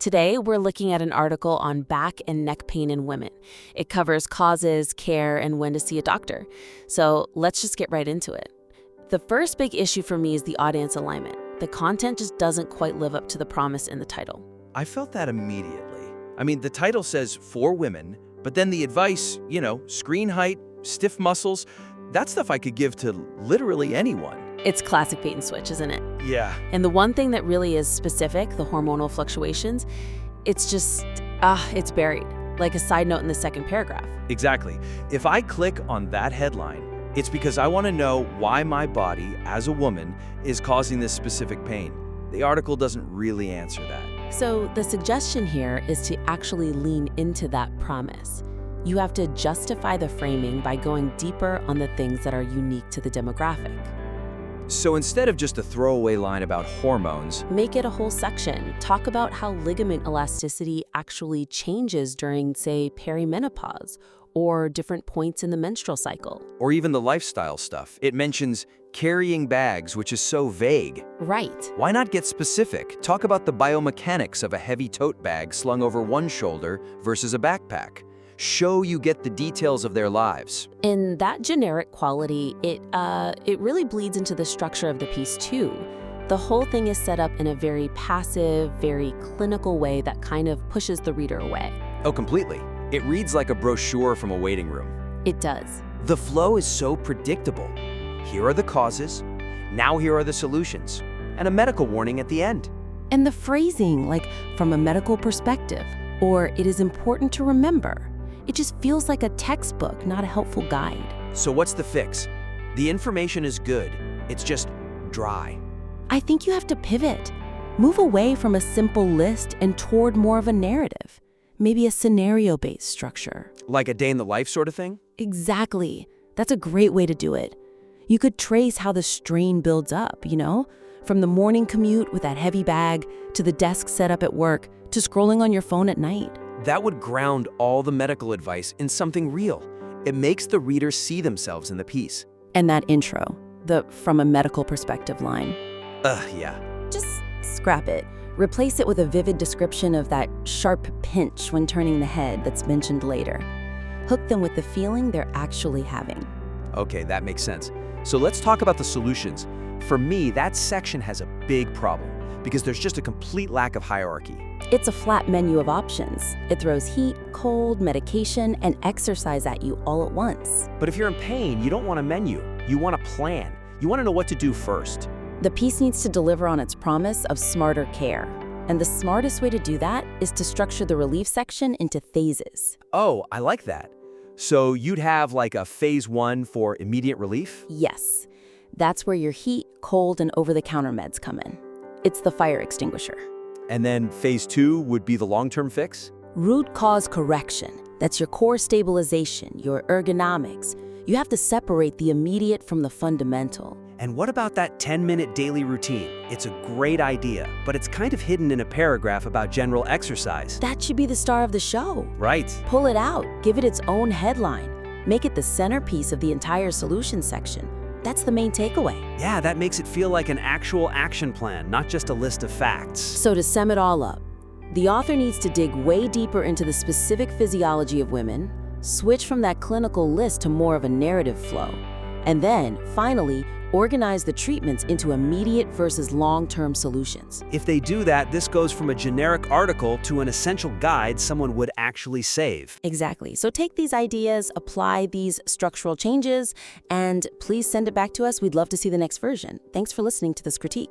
Today, we're looking at an article on back and neck pain in women. It covers causes, care, and when to see a doctor. So let's just get right into it. The first big issue for me is the audience alignment. The content just doesn't quite live up to the promise in the title. I felt that immediately. I mean, the title says for women, but then the advice, screen height, stiff muscles, that stuff I could give to literally anyone. It's classic bait and switch, isn't it? Yeah. And the one thing that really is specific, the hormonal fluctuations, it's buried, like a side note in the second paragraph. Exactly. If I click on that headline, it's because I want to know why my body, as a woman, is causing this specific pain. The article doesn't really answer that. So the suggestion here is to actually lean into that promise. You have to justify the framing by going deeper on the things that are unique to the demographic. So instead of just a throwaway line about hormones, make it a whole section. Talk about how ligament elasticity actually changes during, say, perimenopause or different points in the menstrual cycle. or even the lifestyle stuff. It mentions carrying bags, which is so vague. Right. Why not get specific? Talk about the biomechanics of a heavy tote bag slung over one shoulder versus a backpack. Show you get the details of their lives. In that generic quality, it really bleeds into the structure of the piece too. The whole thing is set up in a very passive, very clinical way that kind of pushes the reader away. Oh, completely. It reads like a brochure from a waiting room. It does. The flow is so predictable. Here are the causes, now here are the solutions, and a medical warning at the end. And the phrasing, like from a medical perspective, or it is important to remember. It just feels like a textbook, not a helpful guide. So what's the fix? The information is good, it's just dry. I think you have to pivot. Move away from a simple list and toward more of a narrative. Maybe a scenario-based structure. Like a day in the life sort of thing? Exactly. That's a great way to do it. You could trace how the strain builds up, from the morning commute with that heavy bag, to the desk setup at work, to scrolling on your phone at night. That would ground all the medical advice in something real. It makes the reader see themselves in the piece. And that intro, the from a medical perspective line. Yeah. Just scrap it. Replace it with a vivid description of that sharp pinch when turning the head that's mentioned later. Hook them with the feeling they're actually having. Okay, that makes sense. So let's talk about the solutions. For me, that section has a big problem because there's just a complete lack of hierarchy. It's a flat menu of options. It throws heat, cold, medication, and exercise at you all at once. But if you're in pain, you don't want a menu. You want a plan. You want to know what to do first. The piece needs to deliver on its promise of smarter care. And the smartest way to do that is to structure the relief section into phases. Oh, I like that. So you'd have like a phase 1 for immediate relief? Yes. That's where your heat, cold, and over-the-counter meds come in. It's the fire extinguisher. And then phase 2 would be the long-term fix? Root cause correction. That's your core stabilization, your ergonomics. You have to separate the immediate from the fundamental. And what about that 10-minute daily routine? It's a great idea, but it's kind of hidden in a paragraph about general exercise. That should be the star of the show. Right. Pull it out, give it its own headline. Make it the centerpiece of the entire solution section. That's the main takeaway. Yeah, that makes it feel like an actual action plan, not just a list of facts. So to sum it all up, the author needs to dig way deeper into the specific physiology of women, switch from that clinical list to more of a narrative flow, and then, finally, organize the treatments into immediate versus long-term solutions. If they do that, this goes from a generic article to an essential guide someone would actually save. Exactly. So take these ideas, apply these structural changes, and please send it back to us. We'd love to see the next version. Thanks for listening to this critique.